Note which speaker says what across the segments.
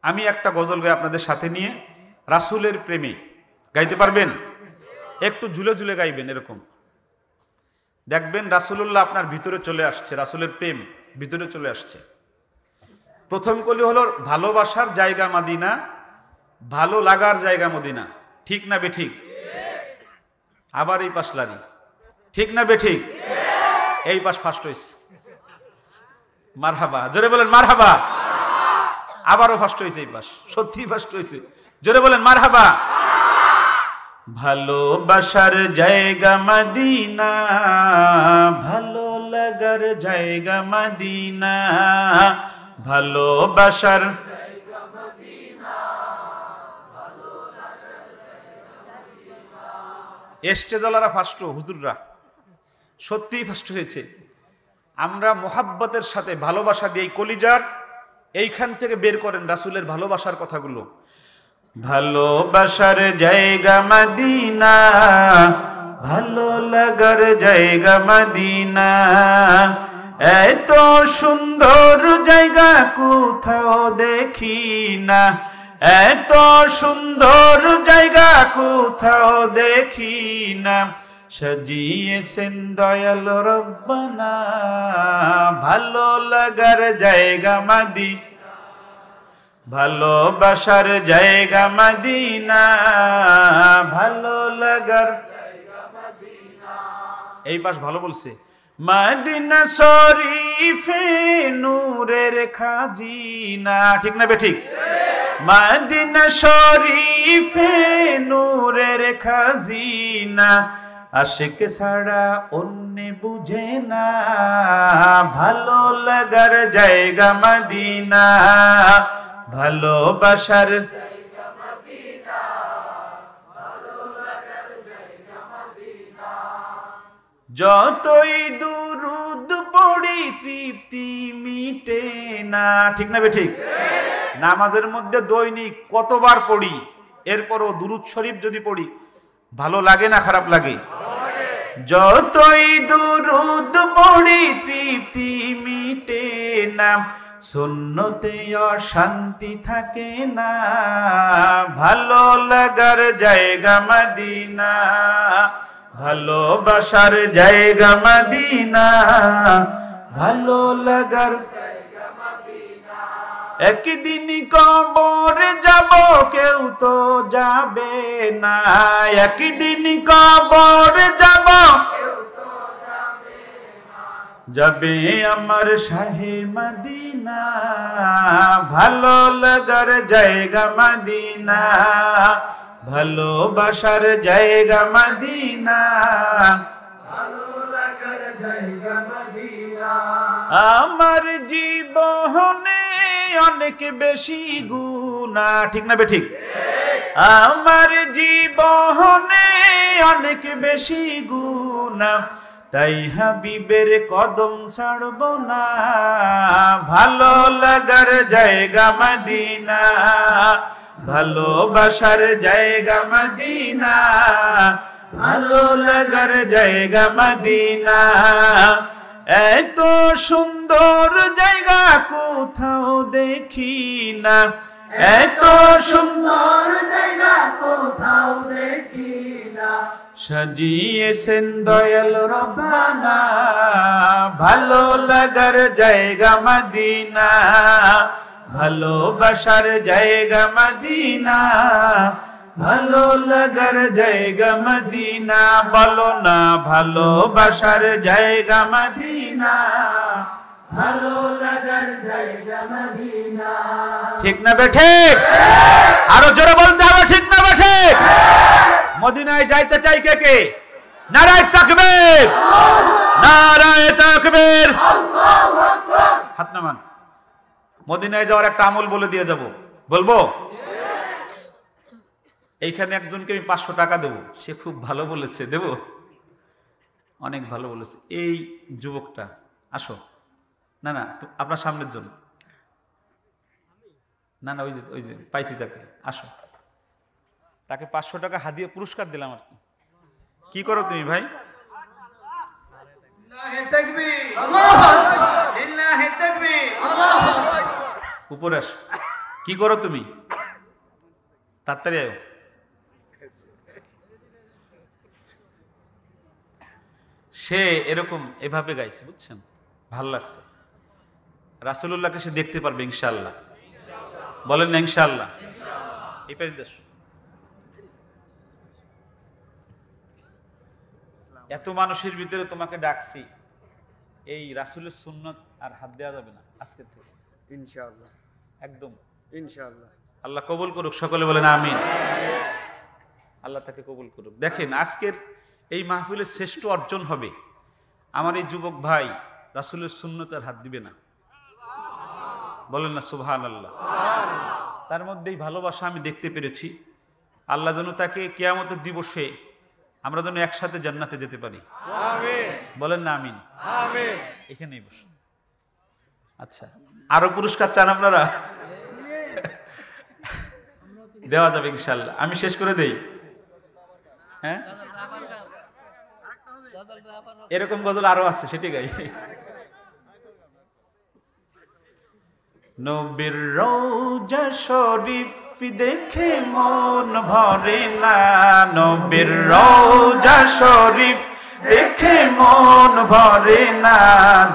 Speaker 1: আমি একটা গজল গাই আপনাদের সাথে নিয়ে, রাসূলের প্রেমে। গাইতে পারবেন? একটু ঝুলে ঝুলে গাইবেন, এরকম দেখবেন রাসূলুল্লাহ আপনার ভিতরে চলে আসছে, রাসূলের প্রেম ভিতরে চলে আসছে। প্রথম কলি হলো ভালোবাসার জায়গা মদিনা, ভালো লাগার জায়গা মদিনা। ঠিক না বেঠিক? আবার এই পাশ লারি, ঠিক না বেঠিক? এই পাশ ফার্স্ট হয়েছে, মারহাবা, জোরে বলেন মারহাবা। আবারও ফার্স্ট হয়েছে এই পাশ, সত্যি ফার্স্ট হয়েছে, জোরে বলেন মারহাবা। ভালোবাসার জায়গা মদিনা, ভালো লাগার জায়গা মদিনা, ভালোবাসার জায়গা মদিনা, ভালো লাগার জায়গা মদিনা। এস্টেজলারা ফার্স্ট, হুজুররা সত্যি ফার্স্ট হয়েছে। আমরা মোহাব্বতের সাথে ভালোবাসা দিয়ে কলিজার এইখান থেকে বের করেন রাসূলের ভালোবাসার কথাগুলো। ভালোবাসার জায়গা মদিনা, ভালো লাগার জায়গা মদিনা, এত সুন্দর জায়গা কোথাও দেখি না, এত সুন্দর জায়গা কোথাও দেখি না, সাজিয়েছেন দয়াল রব্বানা ভালো লাগার জায়গা মদিনা, ভালোবাসার জায়গা মদিনা, ভালো লাগার জায়গা মদিনা। এই পাশ ভালো বলছে, মদিনা শরীফে নূরের খাজিনা। ঠিক না বেঠিক? মদিনা শরীফে নূরের খাজিনা, আশিক ছাড়া অন্য বুঝে না, ভালো লাগার জায়গা মদিনা, ভালোবাসার জায়গা মদিনা, ভালো লাগার জায়গা মদিনা। যতই দুরুদ পড়ি তৃপ্তি মিটে না। ঠিক না বেঠিক? নামাজের মধ্যে দৈনিক কতবার পড়ি, এরপরও দুরুদ শরীফ যদি পড়ি ভালো লাগে না খারাপ লাগে? যতই দুরুদ পড়ি তৃপ্তি মিটে না, সুন্নতে অশান্তি থাকে না, ভালো লাগার জায়গা মদিনা, ভালোবাসার জায়গা মদিনা, ভালো লাগার জায়গা মদিনা। একদিন কবর যাব কেউ তো যাবে না, একদিন কবর যাব যাবে আমার শাহে মদিনা, ভালো লাগার জায়গা মদিনা, ভালোবাসার জায়গা মদিনা, ভালো লাগার জায়গা মদিনা। আমার জীবনে অনেক বেশি গুনাহ। ঠিক না বেঠিক? আমার জীবনে অনেক বেশি গুনাহ, তাই হাবিবের কদম ছাড়ব না, ভালো লাগার জায়গা মদিনা, ভালোবাসার জায়গা মদিনা, ভালো লাগার জায়গা মদিনা, এত সুন্দর জায়গা কোথাও দেখি না, এত সুন্দর জায়গা কোথাও দেখি না, সাজিয়েছেন দয়াল রব্বানা ভালো লাগার জায়গা মদিনা, ভালোবাসার জায়গা মদিনা, ভালো লাগার জায়গা মদিনা। বলো না ভালোবাসার জায়গা মদিনা, ভালো লাগার জায়গা মদিনা। ঠিক না বেঠিক? আরো জোরে বলতে হবে, ঠিক না বেঠিক? মদিনায় যাইতে চাই কে কে? নারায়ে তাকবীর, নারায়ে তাকবীর, আল্লাহু আকবার। হাত নামান। মদিনায় যাওয়ার একটা আমল বলে দিয়ে যাব, বলবো? এইখানে একজনকে আমি 500 টাকা দেবো, সে খুব ভালো বলেছে, দেব? অনেক ভালো বলেছে। এই যুবকটা আসো, না না আপনার সামনের জন্য, না না ওই যে পাইছি তাকে, আসো। তাকে 500 টাকা হাদিয়া পুরস্কার দিলাম আর কি। কি করো তুমি ভাই? উপরে আস। কি করো তুমি? তাড়াতাড়ি আয়। সে এরকম এভাবে গাইছে, বুঝছেন? ভাল লাগছে। রাসূলুল্লাহকে সে দেখতে পারবে ইনশাআল্লাহ। বলেন না ইনশাআল্লাহ? এই পাশে দেশ এত মানুষের ভিতরে তোমাকে ডাকছি, এই রাসূলের সুন্নাত আর হাত দেওয়া যাবে না আজকে থেকে
Speaker 2: ইনশাআল্লাহ,
Speaker 1: একদম
Speaker 2: ইনশাআল্লাহ।
Speaker 1: আল্লাহ কবুল করুক, সকলে বলেন আমিন। আল্লাহ তাকে কবুল করুক। দেখেন আজকের এই মাহফিলের শ্রেষ্ঠ অর্জন হবে আমার এই যুবক ভাই রাসূলের সুন্নাত আর হাত দিবে না। বলেন না সুবহানাল্লাহ। তার মধ্যেই ভালোবাসা আমি দেখতে পেরেছি। আল্লাহ যেন তাকে কিয়ামতের দিবসে আমরা যেন একসাথে জান্নাতে যেতে পারি।
Speaker 2: আমিন।
Speaker 1: বলেন না আমিন।
Speaker 2: আমিন।
Speaker 1: এখানেই বসুন। আচ্ছা, আরো পুরস্কার চান আপনারা? দেওয়া যাবে ইনশাআল্লাহ। আমি শেষ করে দেই। হ্যাঁ, এরকম গজল আরো আছে, সেটি গাই। নবীর রওজা শরীফ দেখে মন ভরে না, নবীর রওজা শরীফ দেখে মন ভরে না,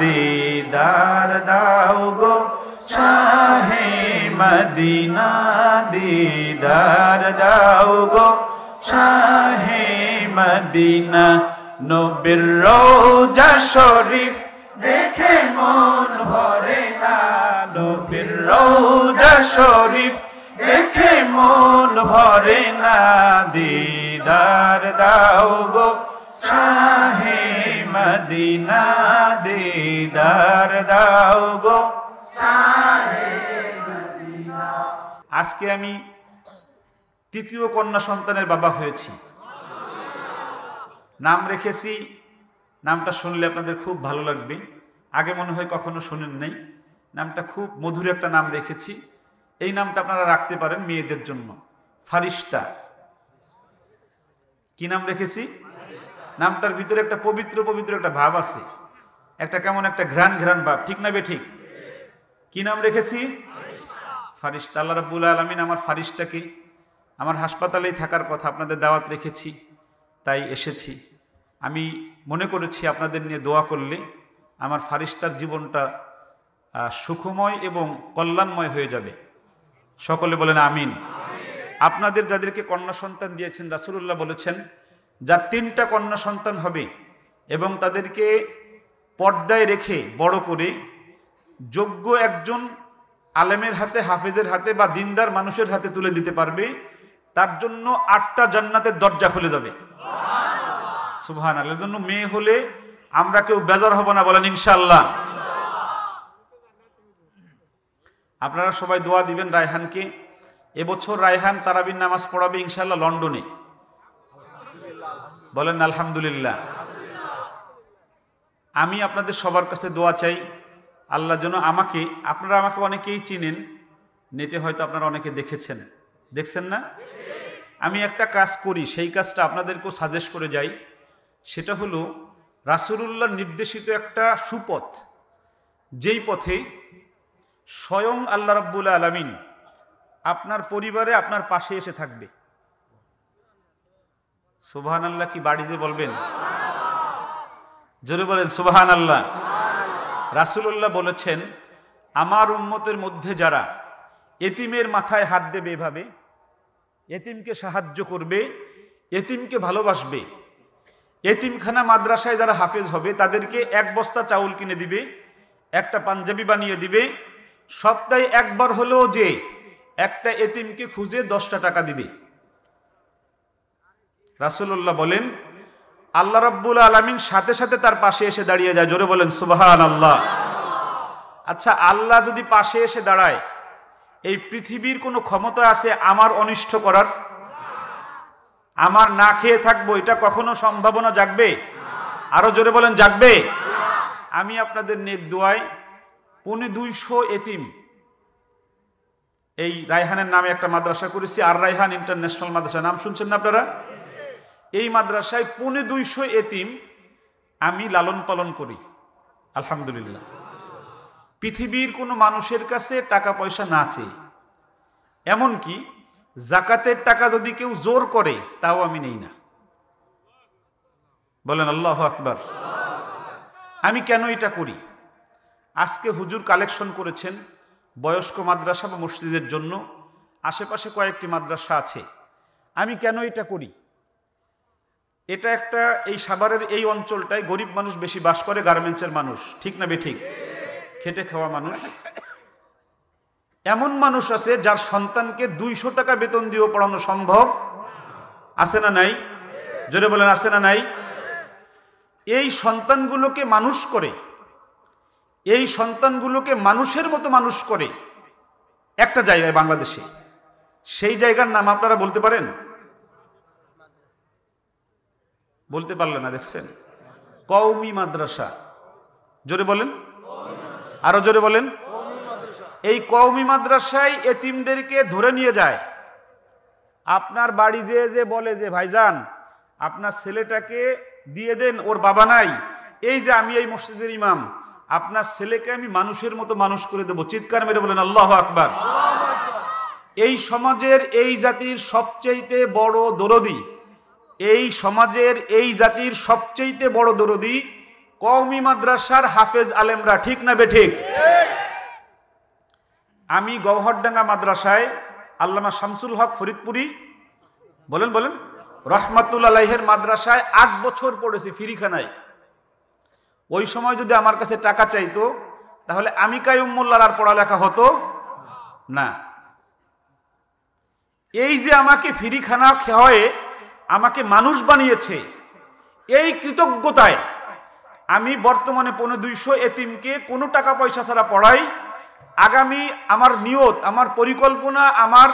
Speaker 1: দিদার দাও গো শাহে মদিনা, দিদার দাও গো শাহে মদিনা। নবীর রওজা শরীফ দেখে মন ভরে না, নবীর রওজা শরীফ দেখে মন ভরে না, দিদার দাও গো শাহে মদিনা, দিদার দাও গো শাহে মদিনা। আজকে আমি তৃতীয় কন্যা সন্তানের বাবা হয়েছি। নাম রেখেছি, নামটা শুনলে আপনাদের খুব ভালো লাগবে। আগে মনে হয় কখনো শুনেন নাই। নামটা খুব মধুর একটা নাম রেখেছি। এই নামটা আপনারা রাখতে পারেন মেয়েদের জন্য, ফারিস্তা। কি নাম রেখেছি? নামটার ভিতরে একটা পবিত্র পবিত্র একটা ভাব আছে, একটা কেমন একটা ঘ্রাণ ঘ্রাণ ভাব, ঠিক না বে ঠিক? কি নাম রেখেছি? ফারিস্তা। আল্লাহ রাব্বুল আলামিন আমার ফারিস্তাকে, আমার হাসপাতালেই থাকার কথা, আপনাদের দাওয়াত রেখেছি তাই এসেছি। আমি মনে করেছি আপনাদের নিয়ে দোয়া করলে আমার ফারিস্তার জীবনটা সুখময় এবং কল্যাণময় হয়ে যাবে। সকলে বলেন আমিন। আপনাদের যাদেরকে কন্যা সন্তান দিয়েছেন, রাসূলুল্লাহ বলেছেন যার 3টা কন্যা সন্তান হবে এবং তাদেরকে পর্দায় রেখে বড় করে যোগ্য একজন আলেমের হাতে, হাফেজের হাতে বা দিনদার মানুষের হাতে তুলে দিতে পারবে, তার জন্য 8টা জান্নাতের দরজা খুলে যাবে। সুবহানাল্লাহ। এর জন্য মেয়ে হলে আমরা কেউ বেজার হব না, বলেন ইনশাআল্লাহ। আপনারা সবাই দোয়া দিবেন রায়হানকে। এবছর রায়হান তারাবির নামাজ পড়াবে ইনশাআল্লাহ লন্ডনে। বলেন আলহামদুলিল্লাহ। আমি আপনাদের সবার কাছে দোয়া চাই, আল্লাহ যেন আমাকে, আপনারা আমাকে অনেকেই চিনেন, নেটে হয়তো আপনারা অনেকে দেখেছেন, দেখছেন না? আমি একটা কাজ করি, সেই কাজটা আপনাদেরকেও সাজেস্ট করে যাই। সেটা হলো রাসূলুল্লাহর নির্দেশিত একটা সুপথ, যেই পথে স্বয়ং আল্লাহ রাব্বুল আলামিন আপনার পরিবারে আপনার পাশে এসে থাকবে। সুবহানাল্লাহ। কি বাড়ি যে বলবেন, জোরে বলেন সুবহানাল্লাহ। রাসূলুল্লাহ বলেছেন আমার উম্মতের মধ্যে যারা এতিমের মাথায় হাত দেবে, এভাবে এতিমকে সাহায্য করবে, এতিমকে ভালোবাসবে, এতিমখানা মাদ্রাসায় যারা হাফেজ হবে তাদেরকে 1 বস্তা চাউল কিনে দিবে, একটা পাঞ্জাবি বানিয়ে দিবে, সপ্তাহে একবার হলেও যে একটা এতিমকে খুঁজে 10টা টাকা দিবে। রাসূলুল্লাহ বলেন আল্লাহ রাব্বুল আলামিন সাথে সাথে তার পাশে এসে দাঁড়িয়ে যায়। জোরে বলেন সুবহানাল্লাহ। আচ্ছা, আল্লাহ যদি পাশে এসে দাঁড়ায়, এই পৃথিবীর কোনো ক্ষমতা আছে আমার অনিষ্ট করার? আমার না খেয়ে থাকবো, এটা কখনো সম্ভাবনা জাগবে? আরো জোরে বলেন জাগবে? আমি আপনাদের নেক দোয়ায় 250 এতিম, এই রায়হানের নামে একটা মাদ্রাসা করেছি, আর রায়হান ইন্টারন্যাশনাল মাদ্রাসা, নাম শুনছেন না আপনারা? এই মাদ্রাসায় 250 এতিম আমি লালন পালন করি আলহামদুলিল্লাহ। পৃথিবীর কোনো মানুষের কাছে টাকা পয়সা না চেয়ে এমনকি জাকাতের টাকা যদি কেউ জোর করে তাও আমি নেই না। বলেন আল্লাহু আকবার। আমি কেন এটা করি? আজকে হুজুর কালেকশন করেছেন বয়স্ক মাদ্রাসা বা মসজিদের জন্য, আশেপাশে কয়েকটি মাদ্রাসা আছে। আমি কেন এটা করি? এটা একটা, এই সাভারের এই অঞ্চলটায় গরিব মানুষ বেশি বাস করে, গার্মেন্টসের মানুষ, ঠিক না বেঠিক? খেটে খাওয়া মানুষ। এমন মানুষ আছে যার সন্তানকে 200 টাকা বেতন দিয়েও পড়ানো সম্ভব আছে না নাই? জোরে বলেন আছে না নাই? এই সন্তানগুলোকে মানুষ করে, এই সন্তানগুলোকে মানুষের মতো মানুষ করে একটা জায়গায় বাংলাদেশে। সেই জায়গার নাম আপনারা বলতে পারেন? বলতে পারলেন না, দেখছেন? কওমি মাদ্রাসা। জোরে বলেন, আরো জোরে বলেন। এই কওমি মাদ্রাসায় এতিমদেরকে ধরে নিয়ে যায়। আপনার বাড়ি যে বলে যে ভাইজান আপনার ছেলেটাকে দিয়ে দেন, ওর বাবা নাই, এই যে আমি এই মসজিদের ইমাম, আপনার ছেলেকে আমি মানুষের মতো মানুষ করে দেব। চিৎকার মেরে বলেন আল্লাহু আকবার। এই সমাজের, এই জাতির সবচেয়ে বড় দরদি, এই সমাজের এই জাতির সবচেয়ে বড় দরদি কওমি মাদ্রাসার হাফেজ আলেমরা, ঠিক না বেঠিক? আমি গওহরডাঙ্গা মাদ্রাসায় আল্লামা শামসুল হক ফরিদপুরি বলেন রহমাতুল্লাহ আলাইহির মাদ্রাসায় 8 বছর পড়েছি ফ্রিখানায়। ওই সময় যদি আমার কাছে টাকা চাইতো তাহলে আমি কাইয়ুম মোল্লার আর পড়ালেখা হতো না। এই যে আমাকে ফ্রিখানা খাওয়ায়ে আমাকে মানুষ বানিয়েছে, এই কৃতজ্ঞতায় আমি বর্তমানে 250 এতিমকে কোনো টাকা পয়সা ছাড়া পড়াই। আগামী আমার নিয়ত, আমার পরিকল্পনা, আমার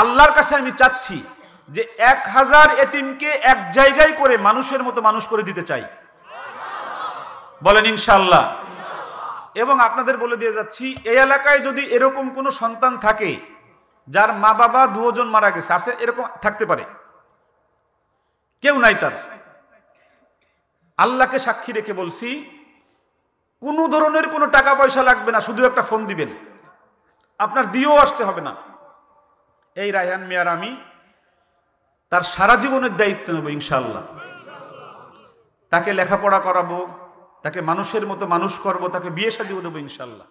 Speaker 1: আল্লাহর কাছে আমি চাচ্ছি যে 1000 এতিমকে এক জায়গায় করে মানুষের মতো মানুষ করে দিতে চাই। বলেন ইনশাআল্লাহ। এবং আপনাদের বলে দিয়ে যাচ্ছি, এই এলাকায় যদি এরকম কোনো সন্তান থাকে যার মা বাবা 2 জন মারা গেছে, আছে এরকম থাকতে পারে, কেউ নাই তার, আল্লাহকে সাক্ষী রেখে বলছি কোনো ধরনের কোনো টাকা পয়সা লাগবে না, শুধু একটা ফোন দিবেন, আপনার দিয়েও আসতে হবে না। এই রায়হান মিয়ার আমি তার সারা জীবনের দায়িত্ব নেব ইনশাআল্লাহ। তাকে লেখাপড়া করাবো, তাকে মানুষের মতো মানুষ করব, তাকে বিয়ে শাদিও দেবো ইনশাআল্লাহ।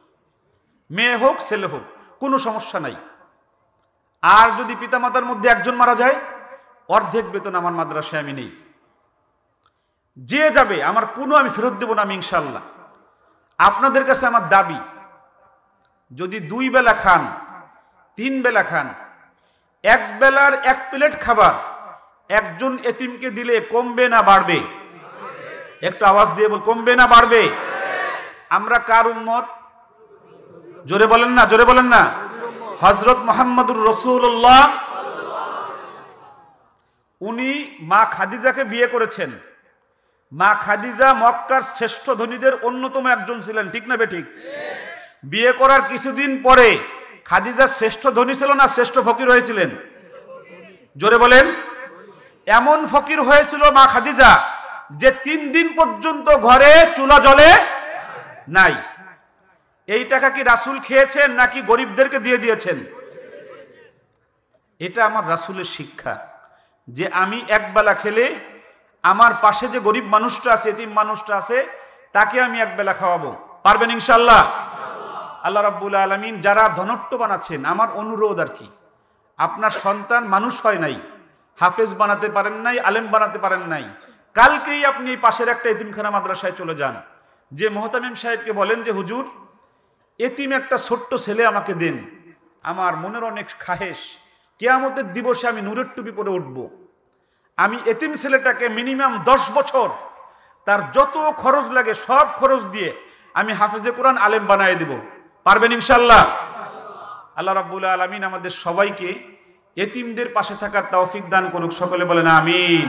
Speaker 1: মেয়ে হোক ছেলে হোক কোনো সমস্যা নাই। আর যদি পিতামাতার মধ্যে একজন মারা যায়, অর্ধেক বেতন আমার মাদ্রাসায় আমি নেই। যে যাবে আমার কোনো আমি ফেরত দেব না আমি ইনশাআল্লাহ। আপনাদের কাছে আমার দাবি, যদি 2 বেলা খান, 3 বেলা খান, 1 বেলার 1 প্লেট খাবার একজন এতিমকে দিলে কমবে না বাড়বে? একটু আওয়াজ দিয়ে বল, কমবে না বাড়বে? আমরা কার উম্মত? জোরে বলেন না, জোরে বলেন না। হযরত মুহাম্মদুর রাসূলুল্লাহ, উনি মা খাদিজাকে বিয়ে করেছেন। মা খাদিজা মক্কার শ্রেষ্ঠ ধনীদের অন্যতম একজন ছিলেন, ঠিক না বেঠিক? বিয়ে করার কিছুদিন পরে খাদিজা শ্রেষ্ঠ ধনী ছিল না শ্রেষ্ঠ ফকির হয়েছিলেন? জোরে বলেন। এমন ফকির হয়েছিল মা খাদিজা যে 3 দিন পর্যন্ত ঘরে চুলা জ্বলে নাই। এই টাকা কি রাসূল খেয়েছেন নাকি গরিবদেরকে দিয়ে দিয়েছেন? এটা আমার রাসূলের শিক্ষা, যে আমি 1 বেলা খেলে আমার পাশে যে গরিব মানুষটা আছে, এতিম মানুষটা আছে, তাকে আমি 1 বেলা খাওয়াবো। পারবেন ইনশাআল্লাহ? আল্লাহ রাব্বুল আলামিন যারা ধনট্য বানাচ্ছেন, আমার অনুরোধ আর কি, আপনার সন্তান মানুষ হয় নাই, হাফেজ বানাতে পারেন নাই, আলেম বানাতে পারেন নাই, কালকেই আপনি এই পাশের একটা এতিমখানা মাদ্রাসায় চলে যান, যে মুহতামিম সাহেবকে বলেন যে হুজুর এতিম একটা ছোট্ট ছেলে আমাকে দেন, আমার মনের অনেক খাহেশ, কিয়ামতের দিবসে আমি নূরের টুপি পরে উঠব। আমি এতিম ছেলেটাকে মিনিমাম 10 বছর তার যত খরচ লাগে সব খরচ দিয়ে আমি হাফেজে কোরআন আলেম বানায় দেব। পারবেন ইনশাআল্লাহ? আল্লাহ রাব্বুল আলামিন আমাদের সবাইকে এতিমদের পাশে থাকার তৌফিক দান করুক। সকলে বলেন আমিন।